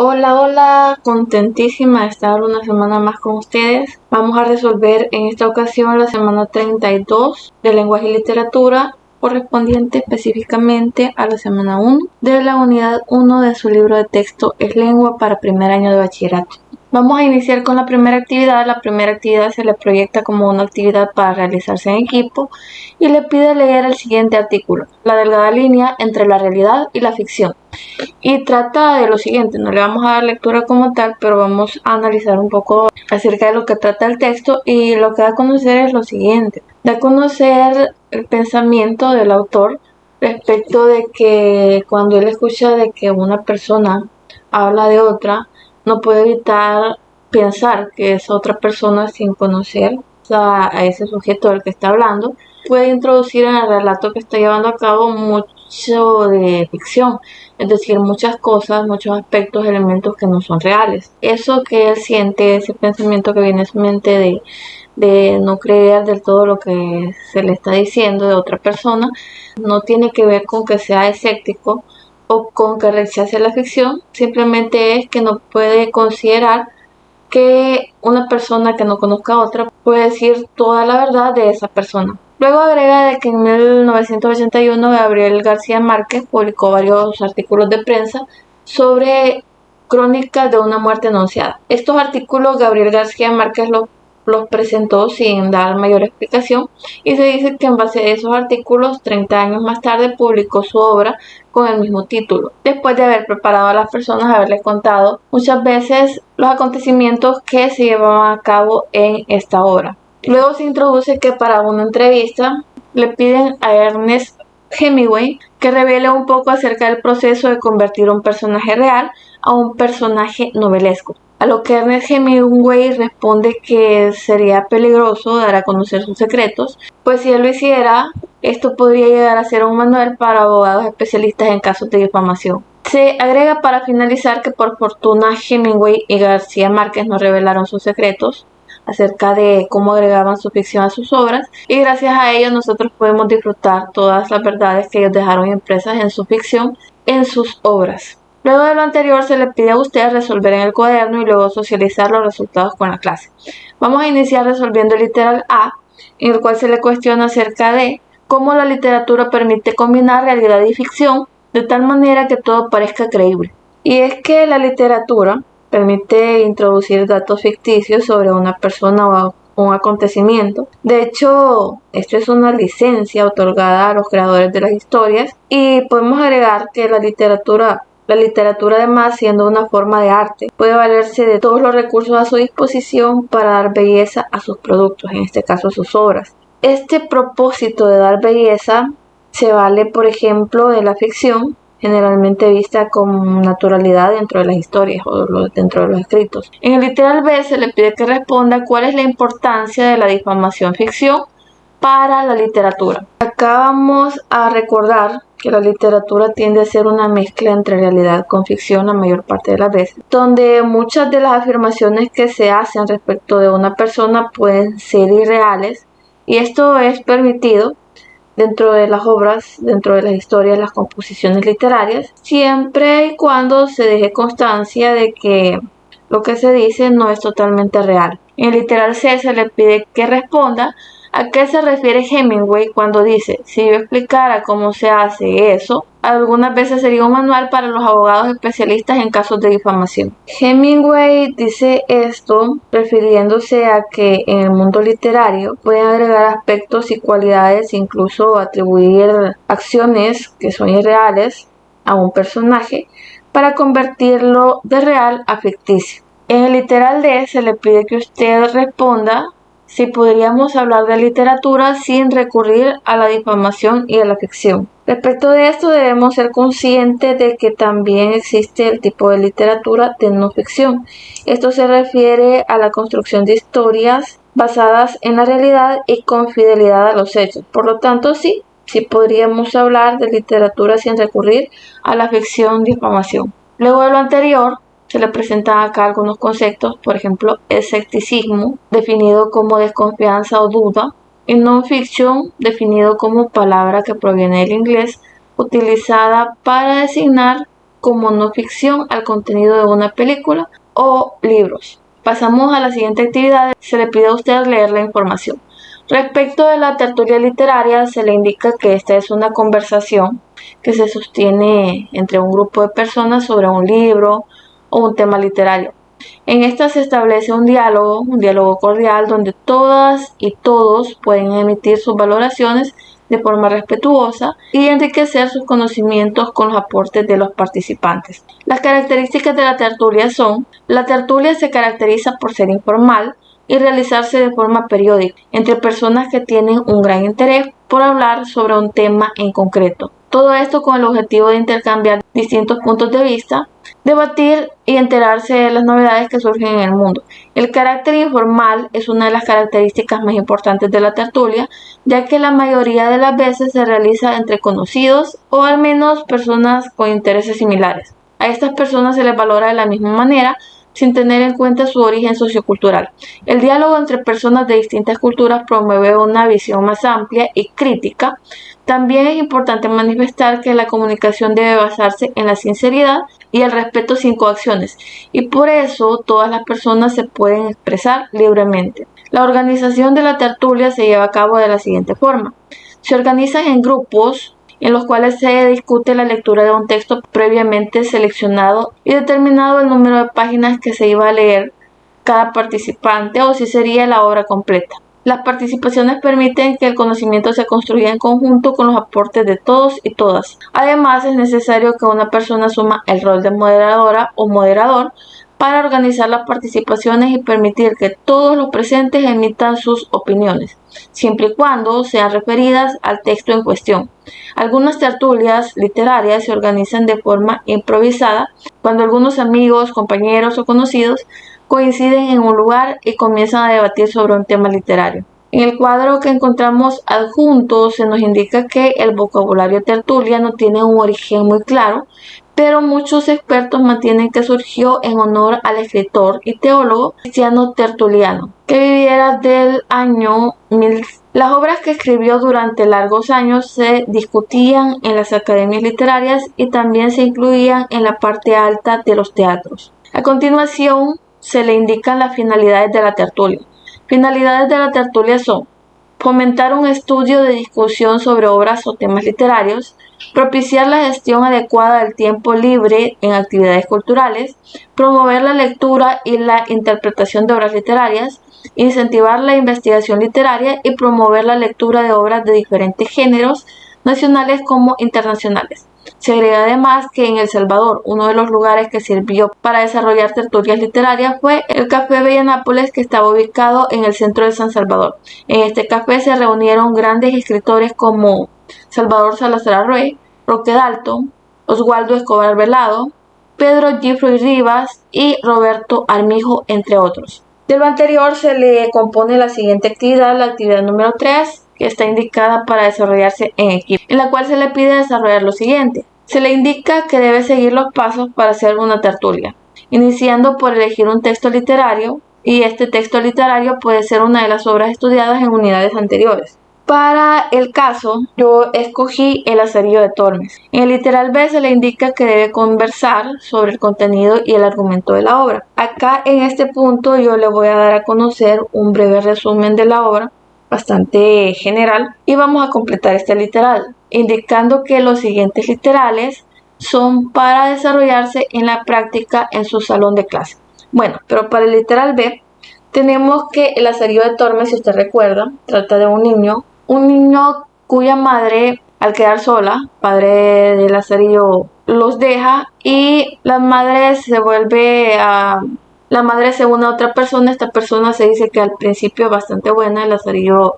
Hola, hola, contentísima de estar una semana más con ustedes. Vamos a resolver en esta ocasión la semana 32 de lenguaje y literatura, correspondiente específicamente a la semana 1 de la unidad 1 de su libro de texto Es lengua para primer año de bachillerato. Vamos a iniciar con la primera actividad. La primera actividad se le proyecta como una actividad para realizarse en equipo y le pide leer el siguiente artículo: la delgada línea entre la realidad y la ficción. Y trata de lo siguiente: no le vamos a dar lectura como tal, pero vamos a analizar un poco acerca de lo que trata el texto, y lo que da a conocer es lo siguiente: da a conocer el pensamiento del autor respecto de que cuando él escucha de que una persona habla de otra, no puede evitar pensar que es otra persona sin conocer a ese sujeto del que está hablando. Puede introducir en el relato que está llevando a cabo mucho de ficción, es decir, muchas cosas, muchos aspectos, elementos que no son reales. Eso que él siente, ese pensamiento que viene a su mente de no creer del todo lo que se le está diciendo de otra persona, no tiene que ver con que sea escéptico o con que rechace la ficción, simplemente es que no puede considerar que una persona que no conozca a otra puede decir toda la verdad de esa persona. Luego agrega de que en 1981 Gabriel García Márquez publicó varios artículos de prensa sobre crónicas de una muerte anunciada. Estos artículos Gabriel García Márquez los presentó sin dar mayor explicación, y se dice que en base a esos artículos, 30 años más tarde, publicó su obra con el mismo título, después de haber preparado a las personas, haberles contado muchas veces los acontecimientos que se llevaban a cabo en esta obra. Luego se introduce que para una entrevista le piden a Ernest Hemingway que revele un poco acerca del proceso de convertir un personaje real a un personaje novelesco. A lo que Ernest Hemingway responde que sería peligroso dar a conocer sus secretos, pues si él lo hiciera, esto podría llegar a ser un manual para abogados especialistas en casos de difamación. Se agrega para finalizar que por fortuna Hemingway y García Márquez no revelaron sus secretos acerca de cómo agregaban su ficción a sus obras, y gracias a ello nosotros podemos disfrutar todas las verdades que ellos dejaron impresas en su ficción, en sus obras. Luego de lo anterior, se le pide a usted resolver en el cuaderno y luego socializar los resultados con la clase. Vamos a iniciar resolviendo el literal A, en el cual se le cuestiona acerca de cómo la literatura permite combinar realidad y ficción de tal manera que todo parezca creíble. Y es que la literatura permite introducir datos ficticios sobre una persona o un acontecimiento. De hecho, esto es una licencia otorgada a los creadores de las historias, y podemos agregar que la literatura además, siendo una forma de arte, puede valerse de todos los recursos a su disposición para dar belleza a sus productos, en este caso a sus obras. Este propósito de dar belleza se vale, por ejemplo, de la ficción, generalmente vista con naturalidad dentro de las historias o dentro de los escritos. En el literal B se le pide que responda cuál es la importancia de la difamación ficción para la literatura. Acá vamos a recordar que la literatura tiende a ser una mezcla entre realidad con ficción la mayor parte de las veces, donde muchas de las afirmaciones que se hacen respecto de una persona pueden ser irreales, y esto es permitido dentro de las obras, dentro de las historias, las composiciones literarias, siempre y cuando se deje constancia de que lo que se dice no es totalmente real. En el literal C se le pide que responda a qué se refiere Hemingway cuando dice: si yo explicara cómo se hace eso, algunas veces sería un manual para los abogados especialistas en casos de difamación. Hemingway dice esto refiriéndose a que en el mundo literario pueden agregar aspectos y cualidades, incluso atribuir acciones que son irreales a un personaje para convertirlo de real a ficticio. En el literal D se le pide que usted responda si podríamos hablar de literatura sin recurrir a la difamación y a la ficción. Respecto de esto, debemos ser conscientes de que también existe el tipo de literatura de no ficción. Esto se refiere a la construcción de historias basadas en la realidad y con fidelidad a los hechos. Por lo tanto, sí podríamos hablar de literatura sin recurrir a la ficción, difamación. Luego de lo anterior, se le presentan acá algunos conceptos, por ejemplo, escepticismo, definido como desconfianza o duda, y non-fiction, definido como palabra que proviene del inglés, utilizada para designar como no ficción al contenido de una película o libros. Pasamos a la siguiente actividad. Se le pide a usted leer la información. Respecto de la tertulia literaria, se le indica que esta es una conversación que se sostiene entre un grupo de personas sobre un libro o un tema literario. En esta se establece un diálogo cordial donde todas y todos pueden emitir sus valoraciones de forma respetuosa y enriquecer sus conocimientos con los aportes de los participantes. Las características de la tertulia son: la tertulia se caracteriza por ser informal y realizarse de forma periódica entre personas que tienen un gran interés por hablar sobre un tema en concreto. Todo esto con el objetivo de intercambiar distintos puntos de vista, debatir y enterarse de las novedades que surgen en el mundo. El carácter informal es una de las características más importantes de la tertulia, ya que la mayoría de las veces se realiza entre conocidos o al menos personas con intereses similares. A estas personas se les valora de la misma manera, sin tener en cuenta su origen sociocultural. El diálogo entre personas de distintas culturas promueve una visión más amplia y crítica. También es importante manifestar que la comunicación debe basarse en la sinceridad y el respeto sin coacciones, y por eso todas las personas se pueden expresar libremente. La organización de la tertulia se lleva a cabo de la siguiente forma. Se organizan en grupos en los cuales se discute la lectura de un texto previamente seleccionado y determinado el número de páginas que se iba a leer cada participante o si sería la obra completa. Las participaciones permiten que el conocimiento se construya en conjunto con los aportes de todos y todas. Además, es necesario que una persona asuma el rol de moderadora o moderador para organizar las participaciones y permitir que todos los presentes emitan sus opiniones, siempre y cuando sean referidas al texto en cuestión. Algunas tertulias literarias se organizan de forma improvisada, cuando algunos amigos, compañeros o conocidos coinciden en un lugar y comienzan a debatir sobre un tema literario. En el cuadro que encontramos adjunto se nos indica que el vocabulario tertulia no tiene un origen muy claro, pero muchos expertos mantienen que surgió en honor al escritor y teólogo cristiano Tertuliano, que viviera del año 1000. Las obras que escribió durante largos años se discutían en las academias literarias y también se incluían en la parte alta de los teatros. A continuación, se le indican las finalidades de la tertulia. Finalidades de la tertulia son: fomentar un estudio de discusión sobre obras o temas literarios, propiciar la gestión adecuada del tiempo libre en actividades culturales, promover la lectura y la interpretación de obras literarias, incentivar la investigación literaria y promover la lectura de obras de diferentes géneros, nacionales como internacionales. Se agrega además que en El Salvador, uno de los lugares que sirvió para desarrollar tertulias literarias fue el Café Bella Nápoles, que estaba ubicado en el centro de San Salvador. En este café se reunieron grandes escritores como Salvador Salazar Arrué, Roque Dalton, Oswaldo Escobar Velado, Pedro Giffroy Rivas y Roberto Armijo, entre otros. De lo anterior se le compone la siguiente actividad, la actividad número 3, que está indicada para desarrollarse en equipo, en la cual se le pide desarrollar lo siguiente. Se le indica que debe seguir los pasos para hacer una tertulia, iniciando por elegir un texto literario, y este texto literario puede ser una de las obras estudiadas en unidades anteriores. Para el caso, yo escogí El Lazarillo de Tormes. En el literal B se le indica que debe conversar sobre el contenido y el argumento de la obra. Acá en este punto yo le voy a dar a conocer un breve resumen de la obra, bastante general, y vamos a completar este literal, indicando que los siguientes literales son para desarrollarse en la práctica en su salón de clase. Bueno, pero para el literal B tenemos que El Lazarillo de Tormes, si usted recuerda, trata de un niño cuya madre, al quedar sola, padre de Lazarillo los deja y la madre se une a otra persona. Esta persona se dice que al principio es bastante buena. Lázaro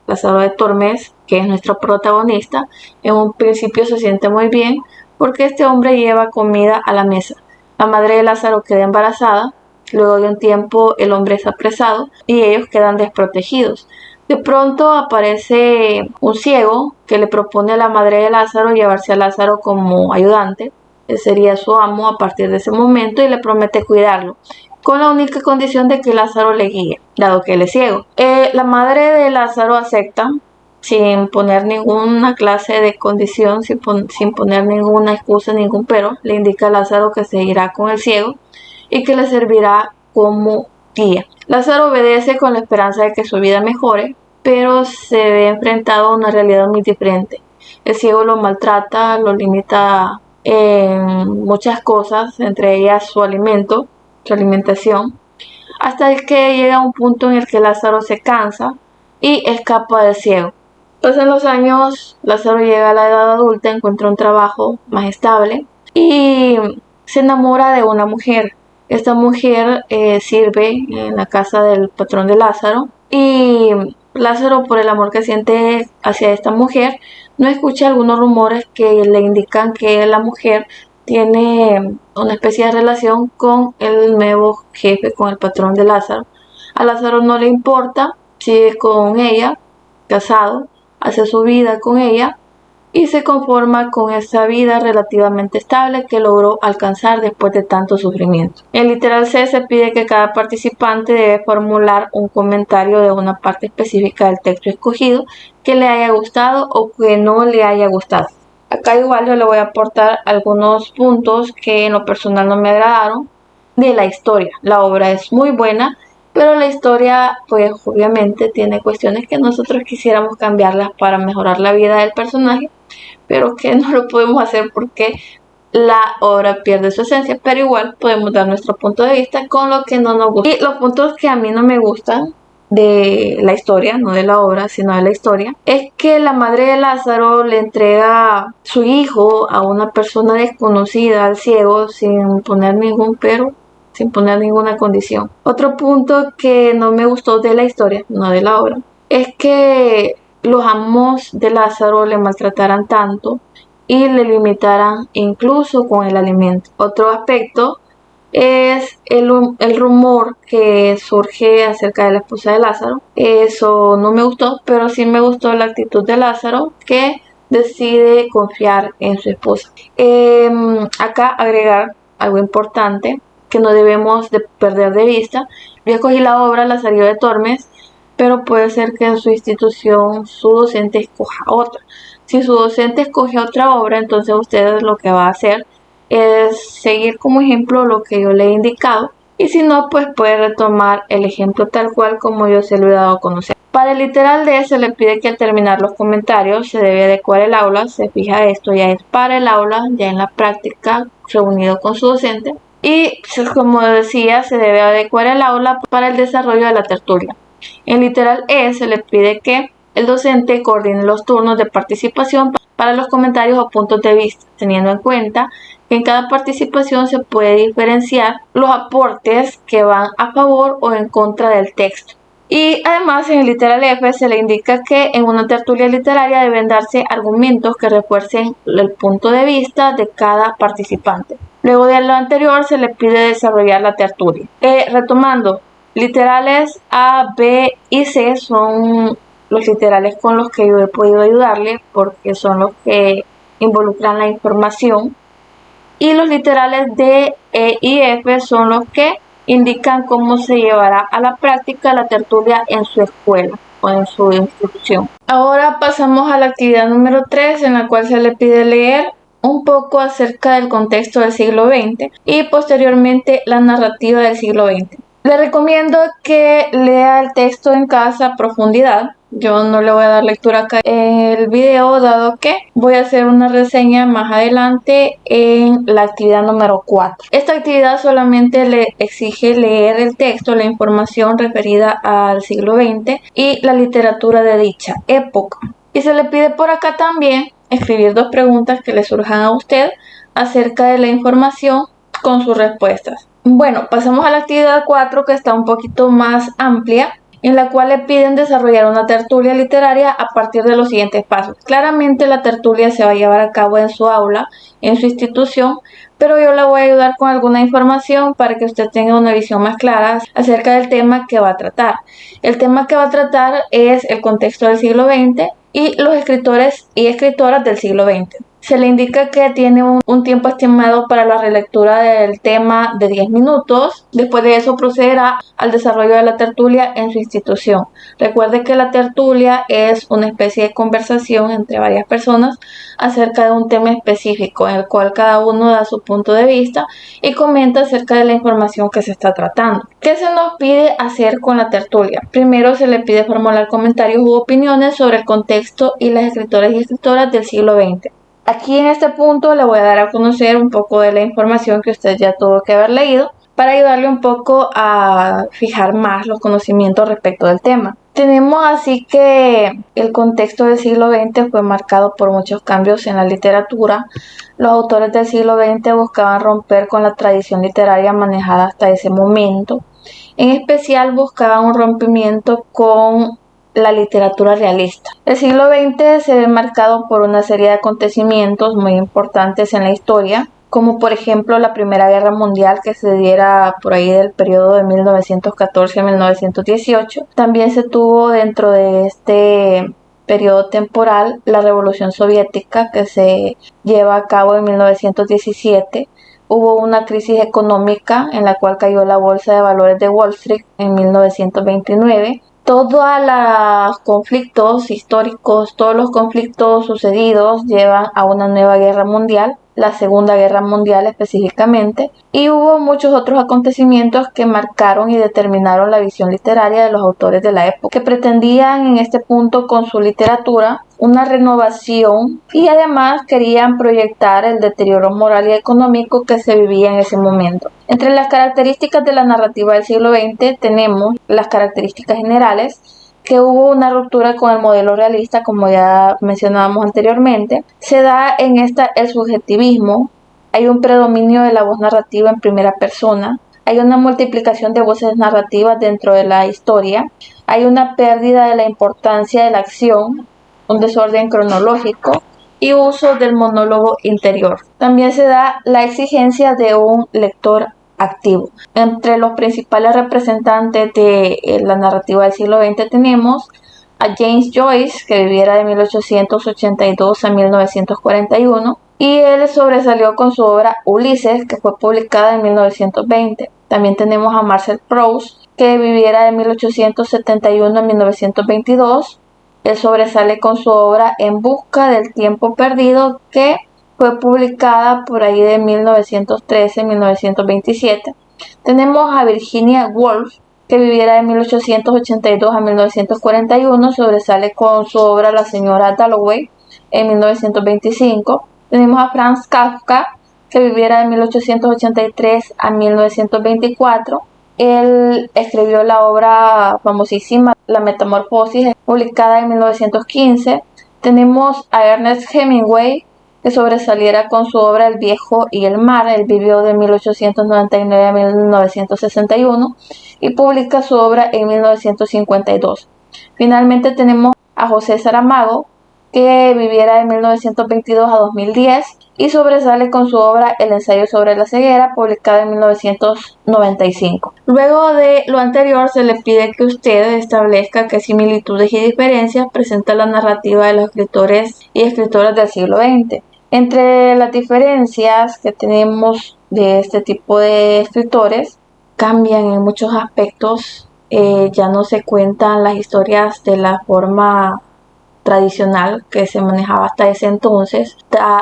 de Tormes, que es nuestro protagonista, en un principio se siente muy bien porque este hombre lleva comida a la mesa. La madre de Lázaro queda embarazada, luego de un tiempo el hombre es apresado y ellos quedan desprotegidos. De pronto aparece un ciego que le propone a la madre de Lázaro llevarse a Lázaro como ayudante. Él sería su amo a partir de ese momento y le promete cuidarlo, con la única condición de que Lázaro le guíe, dado que él es ciego. La madre de Lázaro acepta sin poner ninguna clase de condición, sin poner ninguna excusa, ningún pero, le indica a Lázaro que se irá con el ciego y que le servirá como guía. Lázaro obedece con la esperanza de que su vida mejore, pero se ve enfrentado a una realidad muy diferente. El ciego lo maltrata, lo limita en muchas cosas, entre ellas su alimentación, hasta que llega un punto en el que Lázaro se cansa y escapa del ciego. Pasan los años, Lázaro llega a la edad adulta, encuentra un trabajo más estable y se enamora de una mujer. Esta mujer sirve en la casa del patrón de Lázaro y Lázaro, por el amor que siente hacia esta mujer, no escucha algunos rumores que le indican que la mujer tiene una especie de relación con el nuevo jefe, con el patrón de Lázaro. A Lázaro no le importa, sigue con ella, casado, hace su vida con ella y se conforma con esa vida relativamente estable que logró alcanzar después de tanto sufrimiento. En literal C se pide que cada participante debe formular un comentario de una parte específica del texto escogido que le haya gustado o que no le haya gustado. Acá igual yo le voy a aportar algunos puntos que en lo personal no me agradaron de la historia. La obra es muy buena, pero la historia pues obviamente tiene cuestiones que nosotros quisiéramos cambiarlas para mejorar la vida del personaje, pero que no lo podemos hacer porque la obra pierde su esencia, pero igual podemos dar nuestro punto de vista con lo que no nos gusta. Y los puntos que a mí no me gustan de la historia, no de la obra, sino de la historia, es que la madre de Lázaro le entrega su hijo a una persona desconocida, al ciego, sin poner ningún pero, sin poner ninguna condición. Otro punto que no me gustó de la historia, no de la obra, es que los amos de Lázaro le maltrataran tanto y le limitaran incluso con el alimento. Otro aspecto es el rumor que surge acerca de la esposa de Lázaro. Eso no me gustó, pero sí me gustó la actitud de Lázaro, que decide confiar en su esposa. Acá agregar algo importante que no debemos de perder de vista. Yo escogí la obra Lazarillo de Tormes, pero puede ser que en su institución su docente escoja otra. Si su docente escoge otra obra, entonces ustedes lo que va a hacer es seguir como ejemplo lo que yo le he indicado, y si no, pues puede retomar el ejemplo tal cual como yo se lo he dado a conocer. Para el literal D se le pide que al terminar los comentarios se debe adecuar el aula. Se fija, esto ya es para el aula, ya en la práctica, reunido con su docente, y como decía, se debe adecuar el aula para el desarrollo de la tertulia. En literal E se le pide que el docente coordine los turnos de participación para los comentarios o puntos de vista, teniendo en cuenta que en cada participación se puede diferenciar los aportes que van a favor o en contra del texto. Y además en el literal F se le indica que en una tertulia literaria deben darse argumentos que refuercen el punto de vista de cada participante. Luego de lo anterior se le pide desarrollar la tertulia. Retomando, literales A, B y C son los literales con los que yo he podido ayudarle, porque son los que involucran la información, y los literales D, E y F son los que indican cómo se llevará a la práctica la tertulia en su escuela o en su institución. Ahora pasamos a la actividad número 3, en la cual se le pide leer un poco acerca del contexto del siglo XX y posteriormente la narrativa del siglo XX. Le recomiendo que lea el texto en casa a profundidad. Yo no le voy a dar lectura acá en el video, dado que voy a hacer una reseña más adelante en la actividad número 4. Esta actividad solamente le exige leer el texto, la información referida al siglo XX y la literatura de dicha época. Y se le pide por acá también escribir 2 preguntas que le surjan a usted acerca de la información con sus respuestas. Bueno, pasamos a la actividad 4, que está un poquito más amplia, en la cual le piden desarrollar una tertulia literaria a partir de los siguientes pasos. Claramente la tertulia se va a llevar a cabo en su aula, en su institución, pero yo la voy a ayudar con alguna información para que usted tenga una visión más clara acerca del tema que va a tratar. El tema que va a tratar es el contexto del siglo XX y los escritores y escritoras del siglo XX. Se le indica que tiene un tiempo estimado para la relectura del tema de 10 minutos. Después de eso procederá al desarrollo de la tertulia en su institución. Recuerde que la tertulia es una especie de conversación entre varias personas acerca de un tema específico en el cual cada uno da su punto de vista y comenta acerca de la información que se está tratando. ¿Qué se nos pide hacer con la tertulia? Primero se le pide formular comentarios u opiniones sobre el contexto y las escritores y escritoras del siglo XX. Aquí en este punto le voy a dar a conocer un poco de la información que usted ya tuvo que haber leído para ayudarle un poco a fijar más los conocimientos respecto del tema. Tenemos así que el contexto del siglo XX fue marcado por muchos cambios en la literatura. Los autores del siglo XX buscaban romper con la tradición literaria manejada hasta ese momento. En especial buscaban un rompimiento con la literatura realista. El siglo XX se ve marcado por una serie de acontecimientos muy importantes en la historia, como por ejemplo la Primera Guerra Mundial, que se diera por ahí del periodo de 1914 a 1918. También se tuvo dentro de este periodo temporal la Revolución Soviética, que se lleva a cabo en 1917. Hubo una crisis económica en la cual cayó la bolsa de valores de Wall Street en 1929. Todos los conflictos históricos, todos los conflictos sucedidos llevan a una nueva guerra mundial, la Segunda Guerra Mundial específicamente, y hubo muchos otros acontecimientos que marcaron y determinaron la visión literaria de los autores de la época, que pretendían en este punto con su literatura una renovación y además querían proyectar el deterioro moral y económico que se vivía en ese momento. Entre las características de la narrativa del siglo XX tenemos las características generales, que hubo una ruptura con el modelo realista, como ya mencionábamos anteriormente. Se da en esta el subjetivismo, hay un predominio de la voz narrativa en primera persona, hay una multiplicación de voces narrativas dentro de la historia, hay una pérdida de la importancia de la acción, un desorden cronológico y uso del monólogo interior. También se da la exigencia de un lector activo. Entre los principales representantes de la narrativa del siglo XX tenemos a James Joyce, que viviera de 1882 a 1941, y él sobresalió con su obra Ulises, que fue publicada en 1920. También tenemos a Marcel Proust, que viviera de 1871 a 1922. Él sobresale con su obra En busca del tiempo perdido, que fue publicada por ahí de 1913 a 1927. Tenemos a Virginia Woolf, que viviera de 1882 a 1941, sobresale con su obra La señora Dalloway en 1925. Tenemos a Franz Kafka, que viviera de 1883 a 1924. Él escribió la obra famosísima La Metamorfosis, publicada en 1915. Tenemos a Ernest Hemingway, que sobresaliera con su obra El viejo y el mar. Él vivió de 1899 a 1961 y publica su obra en 1952. Finalmente tenemos a José Saramago, que viviera de 1922 a 2010 y sobresale con su obra El ensayo sobre la ceguera, publicada en 1995. Luego de lo anterior, se le pide que usted establezca qué similitudes y diferencias presenta la narrativa de los escritores y escritoras del siglo XX. Entre las diferencias que tenemos de este tipo de escritores, cambian en muchos aspectos. Ya no se cuentan las historias de la forma tradicional que se manejaba hasta ese entonces.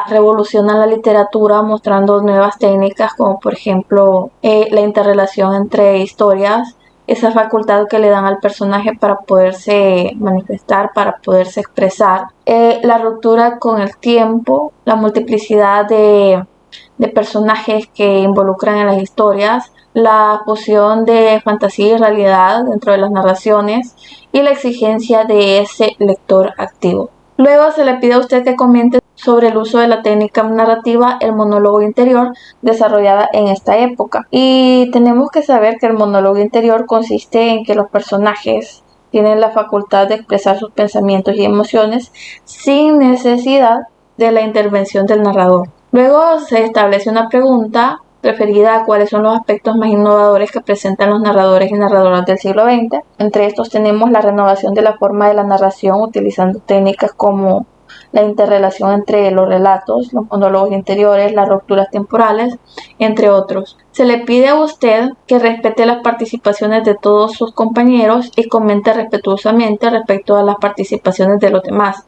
Revoluciona la literatura mostrando nuevas técnicas, como por ejemplo la interrelación entre historias, esa facultad que le dan al personaje para poderse manifestar, para poderse expresar, la ruptura con el tiempo, la multiplicidad de personajes que involucran en las historias, la fusión de fantasía y realidad dentro de las narraciones y la exigencia de ese lector activo. Luego se le pide a usted que comente sobre el uso de la técnica narrativa, el monólogo interior, desarrollada en esta época. Y tenemos que saber que el monólogo interior consiste en que los personajes tienen la facultad de expresar sus pensamientos y emociones sin necesidad de la intervención del narrador. Luego se establece una pregunta referida a cuáles son los aspectos más innovadores que presentan los narradores y narradoras del siglo XX. Entre estos tenemos la renovación de la forma de la narración utilizando técnicas como la interrelación entre los relatos, los monólogos interiores, las rupturas temporales, entre otros. Se le pide a usted que respete las participaciones de todos sus compañeros y comente respetuosamente respecto a las participaciones de los demás.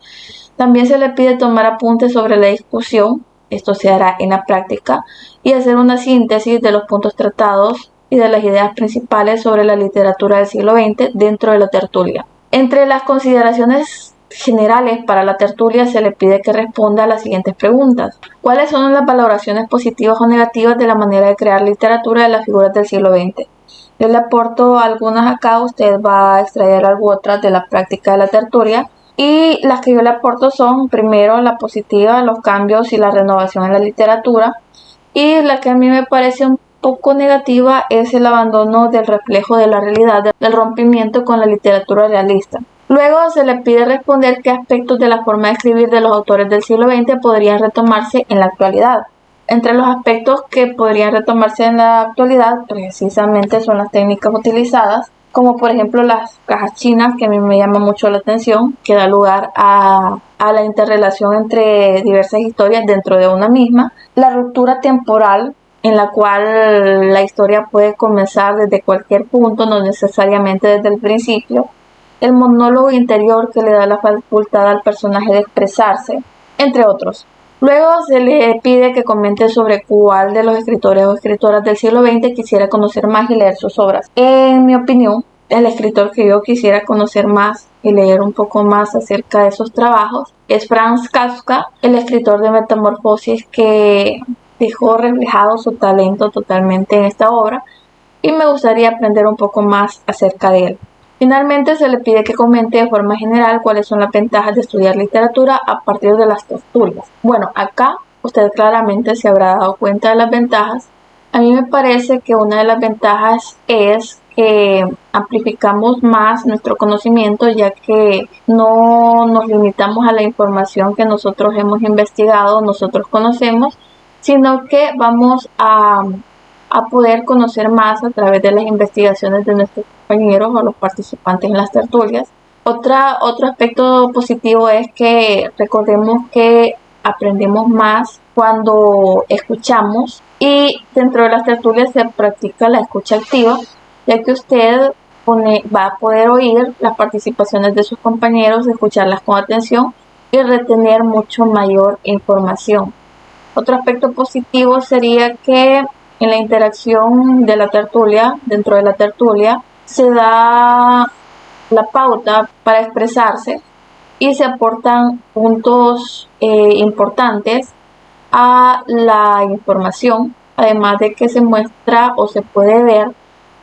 También se le pide tomar apuntes sobre la discusión, esto se hará en la práctica, y hacer una síntesis de los puntos tratados y de las ideas principales sobre la literatura del siglo XX dentro de la tertulia. Entre las consideraciones generales para la tertulia se le pide que responda a las siguientes preguntas. ¿Cuáles son las valoraciones positivas o negativas de la manera de crear literatura de las figuras del siglo XX? Yo le aporto algunas acá, usted va a extraer algo otras de la práctica de la tertulia. Y las que yo le aporto son, primero, la positiva, los cambios y la renovación en la literatura. Y la que a mí me parece un poco negativa es el abandono del reflejo de la realidad, del rompimiento con la literatura realista. Luego se le pide responder qué aspectos de la forma de escribir de los autores del siglo XX podrían retomarse en la actualidad. Entre los aspectos que podrían retomarse en la actualidad, precisamente son las técnicas utilizadas, como por ejemplo las cajas chinas, que a mí me llama mucho la atención, que da lugar a la interrelación entre diversas historias dentro de una misma, la ruptura temporal, en la cual la historia puede comenzar desde cualquier punto, no necesariamente desde el principio, el monólogo interior que le da la facultad al personaje de expresarse, entre otros. Luego se le pide que comente sobre cuál de los escritores o escritoras del siglo XX quisiera conocer más y leer sus obras. En mi opinión, el escritor que yo quisiera conocer más y leer un poco más acerca de sus trabajos es Franz Kafka, el escritor de Metamorfosis, que dejó reflejado su talento totalmente en esta obra y me gustaría aprender un poco más acerca de él. Finalmente se le pide que comente de forma general cuáles son las ventajas de estudiar literatura a partir de las tertulias. Bueno, acá usted claramente se habrá dado cuenta de las ventajas. A mí me parece que una de las ventajas es que amplificamos más nuestro conocimiento, ya que no nos limitamos a la información que nosotros hemos investigado, nosotros conocemos, sino que vamos a poder conocer más a través de las investigaciones de nuestros compañeros o los participantes en las tertulias. Otro aspecto positivo es que recordemos que aprendemos más cuando escuchamos, y dentro de las tertulias se practica la escucha activa, ya que usted va a poder oír las participaciones de sus compañeros, escucharlas con atención y retener mucho mayor información. Otro aspecto positivo sería que en la interacción de la tertulia, dentro de la tertulia, se da la pauta para expresarse y se aportan puntos importantes a la información, además de que se muestra o se puede ver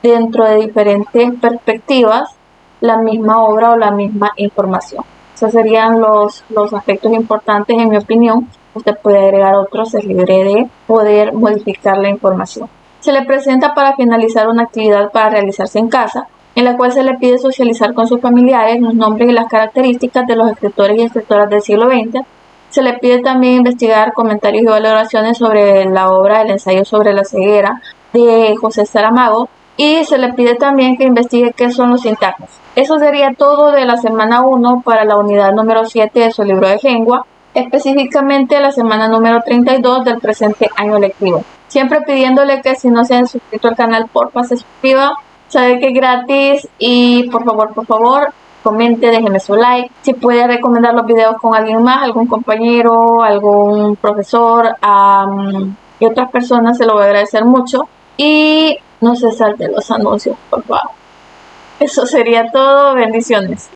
dentro de diferentes perspectivas la misma obra o la misma información. Esos serían los aspectos importantes en mi opinión. Usted puede agregar otros, es libre de poder modificar la información. Se le presenta para finalizar una actividad para realizarse en casa, en la cual se le pide socializar con sus familiares los nombres y las características de los escritores y escritoras del siglo XX. Se le pide también investigar comentarios y valoraciones sobre la obra El ensayo sobre la ceguera de José Saramago, y se le pide también que investigue qué son los sintagmas. Eso sería todo de la semana 1 para la unidad número 7 de su libro de lengua, específicamente la semana número 32 del presente año lectivo. Siempre pidiéndole que si no se han suscrito al canal, porfa se suscriba, sabe que es gratis, y por favor, comente, déjeme su like. Si puede recomendar los videos con alguien más, algún compañero, algún profesor y otras personas, se lo voy a agradecer mucho. Y no se salte los anuncios, por favor. Eso sería todo, bendiciones.